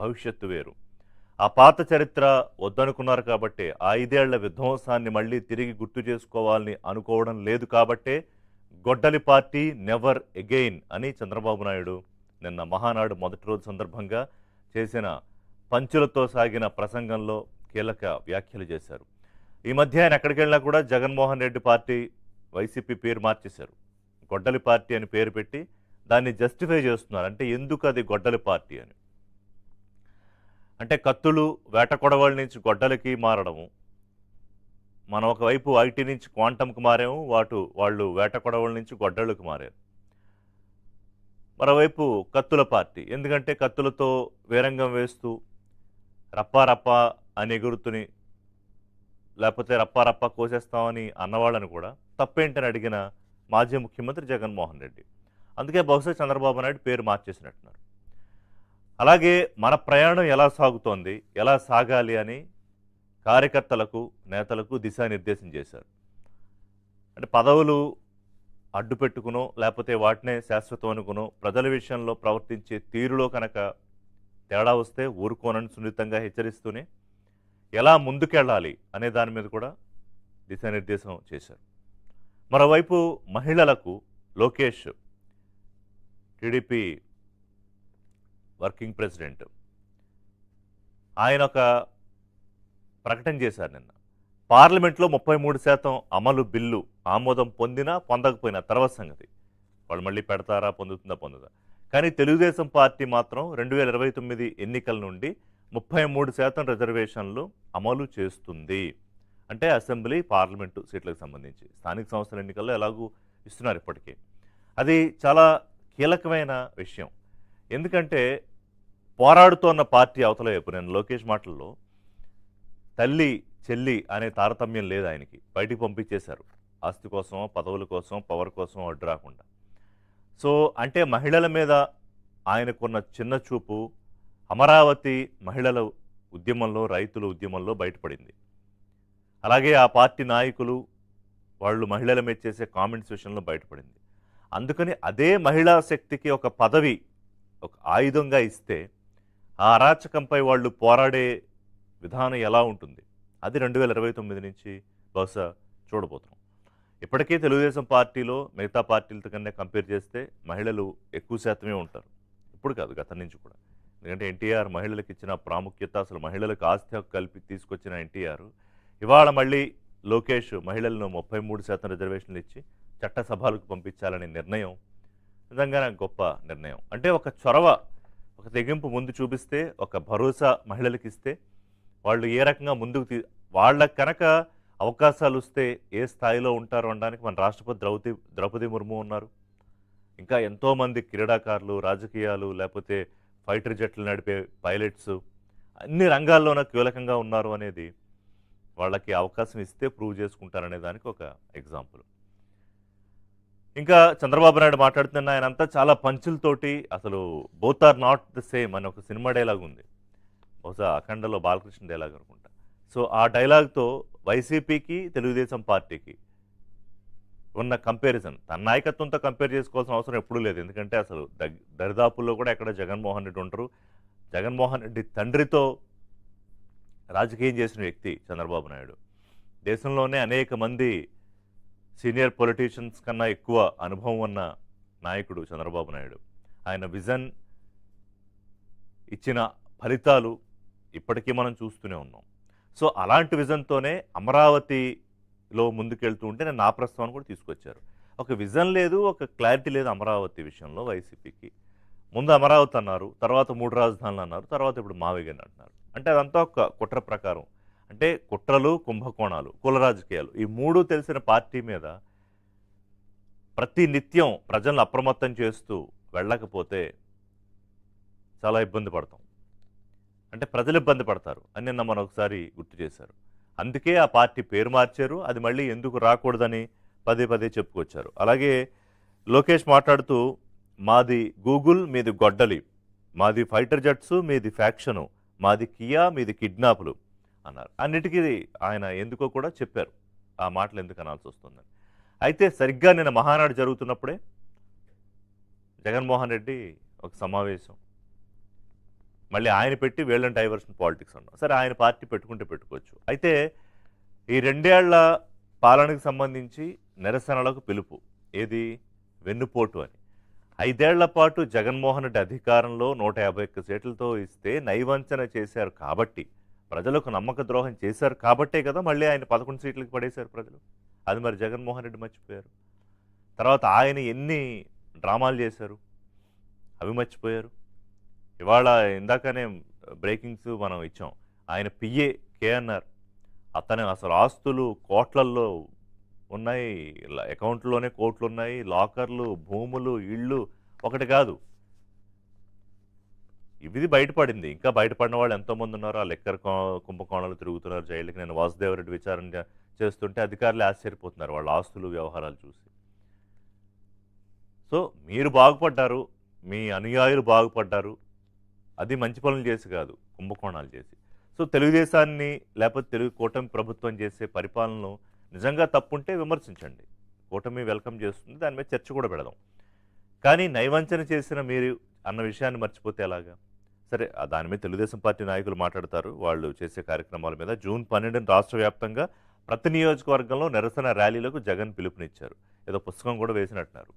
భవిష్యత్తు వేరు. ఆ పాత చరిత్ర వద్దనుకున్నారు కాబట్టే, ఆ 5 ఏళ్ల విధ్వంసాన్ని మళ్ళీ తిరిగి గుర్తు చేసుకోవాలని అనుకోవడం లేదు కాబట్టే, గొడ్డలి పార్టీ నెవర్ ఎగెయిన్ అని చంద్రబాబు నాయుడు నిన్న మహానాడు మొదటి రోజు సందర్భంగా చేసిన పంచులతో సాగిన ప్రసంగంలో కీలక వ్యాఖ్యలు చేశారు. ఈ మధ్య ఆయన ఎక్కడికెళ్ళినా కూడా జగన్మోహన్ రెడ్డి పార్టీ వైసీపీ పేరు మార్చేశారు. గొడ్డలి పార్టీ అని పేరు పెట్టి దాన్ని జస్టిఫై చేస్తున్నారు. అంటే ఎందుకు అది గొడ్డలి పార్టీ అని. అంటే కత్తులు వేట కొడవళ్ళ నుంచి గొడ్డలికి మారడము, మనం ఒకవైపు ఐటీ నుంచి క్వాంటంకి మారాము, వాళ్ళు వేట కొడవళ్ళ నుంచి గొడ్డళ్ళకు మారారు. మరోవైపు కత్తుల పార్టీ, ఎందుకంటే కత్తులతో వీరంగం వేస్తూ రప్పా రప్పా అని ఎగురుతుని, లేకపోతే రప్పా రప్పా కోసేస్తామని అన్నవాళ్ళని కూడా తప్పేంటని అడిగిన మాజీ ముఖ్యమంత్రి జగన్మోహన్ రెడ్డి. అందుకే బహుశా చంద్రబాబు నాయుడు పేరు మార్చేసినట్టున్నారు. అలాగే మన ప్రయాణం ఎలా సాగుతోంది, ఎలా సాగాలి అని కార్యకర్తలకు, నేతలకు దిశానిర్దేశం చేశారు. అంటే పదవులు అడ్డు పెట్టుకునో, లేకపోతే వాటినే శాశ్వతం అనుకునో, ప్రజల విషయంలో ప్రవర్తించే తీరులో కనుక తేడా వస్తే ఊరుకోనని సున్నితంగా హెచ్చరిస్తూనే ఎలా ముందుకెళ్ళాలి అనే దాని మీద కూడా దిశానిర్దేశం చేశారు. మరోవైపు మహిళలకు లోకేష్, టీడీపీ వర్కింగ్ ప్రెసిడెంట్, ఆయన ఒక ప్రకటన చేశారు నిన్న. పార్లమెంట్లో 33% అమలు బిల్లు ఆమోదం పొందినా పొందకపోయినా తర్వాత సంగతి, వాళ్ళు మళ్ళీ పెడతారా, పొందుదా. కానీ తెలుగుదేశం పార్టీ మాత్రం 2029 ఎన్నికల నుండి 33% రిజర్వేషన్లు అమలు చేస్తుంది. అంటే అసెంబ్లీ, పార్లమెంటు సీట్లకు సంబంధించి స్థానిక సంస్థల ఎన్నికల్లో ఎలాగూ ఇస్తున్నారు ఇప్పటికే. అది చాలా కీలకమైన విషయం. ఎందుకంటే పోరాడుతోన్న పార్టీ అవతల వైపు, నేను లోకేష్ మాటల్లో తల్లి చెల్లి అనే తారతమ్యం లేదు ఆయనకి, బయటికి పంపించేశారు. ఆస్తి కోసమో, పదవుల కోసం, పవర్ కోసం అడ్డు రాకుండా. సో అంటే మహిళల మీద ఆయనకున్న చిన్న చూపు అమరావతి మహిళల ఉద్యమంలో, రైతుల ఉద్యమంలో బయటపడింది. అలాగే ఆ పార్టీ నాయకులు వాళ్ళు మహిళల మీద చేసే కామెంట్స్ విషయంలో బయటపడింది. అందుకని అదే మహిళా శక్తికి ఒక పదవి, ఒక ఆయుధంగా ఇస్తే ఆ అరాచకంపై వాళ్ళు పోరాడే విధానం ఎలా ఉంటుంది, అది 2029 నుంచి బహుశా చూడబోతున్నాం. ఇప్పటికే తెలుగుదేశం పార్టీలో మిగతా పార్టీలతో కన్నా కంపేర్ చేస్తే మహిళలు ఎక్కువ శాతమే ఉంటారు. ఇప్పుడు కాదు, గతం నుంచి కూడా. ఎందుకంటే ఎన్టీఆర్ మహిళలకు ఇచ్చిన ప్రాముఖ్యత, అసలు మహిళలకు ఆస్తి హక్కు కలిపి తీసుకొచ్చిన ఎన్టీఆర్ ఇవాళ మళ్ళీ లోకేష్ మహిళలను 33% రిజర్వేషన్లు ఇచ్చి చట్టసభలకు పంపించాలనే నిర్ణయం నిజంగానే గొప్ప నిర్ణయం. అంటే ఒక చొరవ, ఒక తెగింపు ముందు చూపిస్తే, ఒక భరోసా మహిళలకు ఇస్తే వాళ్ళు ఏ రకంగా ముందుకు వాళ్ళకి కనుక అవకాశాలు వస్తే ఏ స్థాయిలో ఉంటారు అనడానికి మన రాష్ట్రపతి ద్రౌపది ముర్ము ఉన్నారు. ఇంకా ఎంతోమంది క్రీడాకారులు, రాజకీయాలు, లేకపోతే ఫైటర్ జట్లు నడిపే పైలట్స్, అన్ని రంగాల్లోనూ కీలకంగా ఉన్నారు అనేది వాళ్ళకి అవకాశం ఇస్తే ప్రూవ్ చేసుకుంటారనే దానికి ఒక ఎగ్జాంపుల్. ఇంకా చంద్రబాబు నాయుడు మాట్లాడుతున్న ఆయనంతా చాలా పంచులతోటి, అసలు both are not the same అని ఒక సినిమా డైలాగ్ ఉంది, బహుశా అఖండలో బాలకృష్ణ డైలాగ్ అనుకుంటా. సో ఆ డైలాగ్తో వైసీపీకి, తెలుగుదేశం పార్టీకి ఉన్న కంపారిజన్, తన నాయకత్వంతో కంపేర్ చేసుకోవాల్సిన అవసరం ఎప్పుడూ లేదు. ఎందుకంటే అసలు దరిదాపుల్లో కూడా ఎక్కడ జగన్మోహన్ రెడ్డి ఉంటారు. జగన్మోహన్ రెడ్డి తండ్రితో రాజకీయం చేసిన వ్యక్తి చంద్రబాబు నాయుడు. దేశంలోనే అనేక మంది సీనియర్ పొలిటీషియన్స్ కన్నా ఎక్కువ అనుభవం ఉన్న నాయకుడు చంద్రబాబు నాయుడు. ఆయన విజన్ ఇచ్చిన ఫలితాలు ఇప్పటికీ మనం చూస్తూనే ఉన్నాం. సో అలాంటి విజన్తోనే అమరావతిలో ముందుకెళ్తూ ఉంటే నేను నా ప్రస్తావన కూడా తీసుకొచ్చారు. ఒక విజన్ లేదు, ఒక క్లారిటీ లేదు అమరావతి విషయంలో వైసీపీకి. ముందు అమరావతి అన్నారు, తర్వాత 3 రాజధానులు అన్నారు, తర్వాత ఇప్పుడు మావేగన్ అంటున్నారు. అంటే అదంతా ఒక కుట్ర ప్రకారం. అంటే కుట్రలు, కుంభకోణాలు, కుల రాజకీయాలు, ఈ 3 తెలిసిన పార్టీ మీద ప్రతి నిత్యం ప్రజలను అప్రమత్తం చేస్తూ వెళ్ళకపోతే చాలా ఇబ్బంది పడతాం. అంటే ప్రజలు ఇబ్బంది పడతారు అని నిన్న మనం ఒకసారి గుర్తు చేశారు. అందుకే ఆ పార్టీ పేరు మార్చారు. అది మళ్ళీ ఎందుకు రాకూడదని పదే పదే చెప్పుకొచ్చారు. అలాగే లోకేష్ మాట్లాడుతూ, మాది గూగుల్, మీది గొడ్డలి, మాది ఫైటర్ జట్స్, మీది ఫ్యాక్షను, మాది కియా, మీది కిడ్నాపులు అన్నారు. అన్నిటికీ ఆయన ఎందుకో కూడా చెప్పారు, ఆ మాటలు ఎందుకు అనాల్సి వస్తుందని. అయితే సరిగ్గా నిన్న మహానాడు జరుగుతున్నప్పుడే జగన్మోహన్ రెడ్డి ఒక సమావేశం, మళ్ళీ ఆయన పెట్టి వీళ్ళని డైవర్షన్ పాలిటిక్స్ అన్నాం. సరే ఆయన పార్టీ పెట్టుకుంటే పెట్టుకోవచ్చు. అయితే ఈ 2 ఏళ్ల పాలనకు సంబంధించి నిరసనలకు పిలుపు. ఏది? వెన్నుపోటు అని. 5 ఏళ్ల పాటు జగన్మోహన్ రెడ్డి అధికారంలో 151 సీట్లతో ఇస్తే నైవంచన చేశారు కాబట్టి, ప్రజలకు నమ్మక ద్రోహం చేశారు కాబట్టే కదా మళ్ళీ ఆయన 11 సీట్లకి పడేశారు ప్రజలు. అది మరి జగన్మోహన్ రెడ్డి మర్చిపోయారు. తర్వాత ఆయన ఎన్ని డ్రామాలు చేశారు అవి మర్చిపోయారు. ఇవాళ ఇందాకనే బ్రేకింగ్స్ మనం ఇచ్చాం. ఆయన పిఏ కేఎన్ఆర్, అతను అసలు ఆస్తులు కోట్లల్లో ఉన్నాయి, అకౌంట్లోనే కోట్లు ఉన్నాయి, లాకర్లు, భూములు, ఇళ్ళు ఒకటి కాదు. ఇది బయటపడింది. ఇంకా బయటపడిన వాళ్ళు ఎంతోమంది ఉన్నారు. ఆ లెక్కర్ కుంభకోణాలు తిరుగుతున్నారు జైలుకి. నేను వాసుదేవరెడ్డి విచారణ చేస్తుంటే అధికారులు ఆశ్చర్యపోతున్నారు వాళ్ళ ఆస్తులు వ్యవహారాలు చూసి. సో మీరు బాగుపడ్డారు, మీ అనుయాయులు బాగుపడ్డారు. అది మంచి పనులు చేసి కాదు, కుంభకోణాలు చేసి. సో తెలుగుదేశాన్ని లేకపోతే తెలుగు కూటమి ప్రభుత్వం చేసే పరిపాలనను నిజంగా తప్పుంటే విమర్శించండి. కూటమి వెల్కమ్ చేస్తుంది, దాని మీద చర్చ కూడా పెడదాం. కానీ నైవంచన చేసిన మీరు అన్న విషయాన్ని మర్చిపోతే ఎలాగా? సరే, దాని మీద తెలుగుదేశం పార్టీ నాయకులు మాట్లాడతారు వాళ్ళు చేసే కార్యక్రమాల మీద. జూన్ 12 రాష్ట్ర వ్యాప్తంగా ప్రతి నియోజకవర్గంలో నిరసన ర్యాలీలకు జగన్ పిలుపునిచ్చారు. ఏదో పుస్తకం కూడా వేసినట్టున్నారు.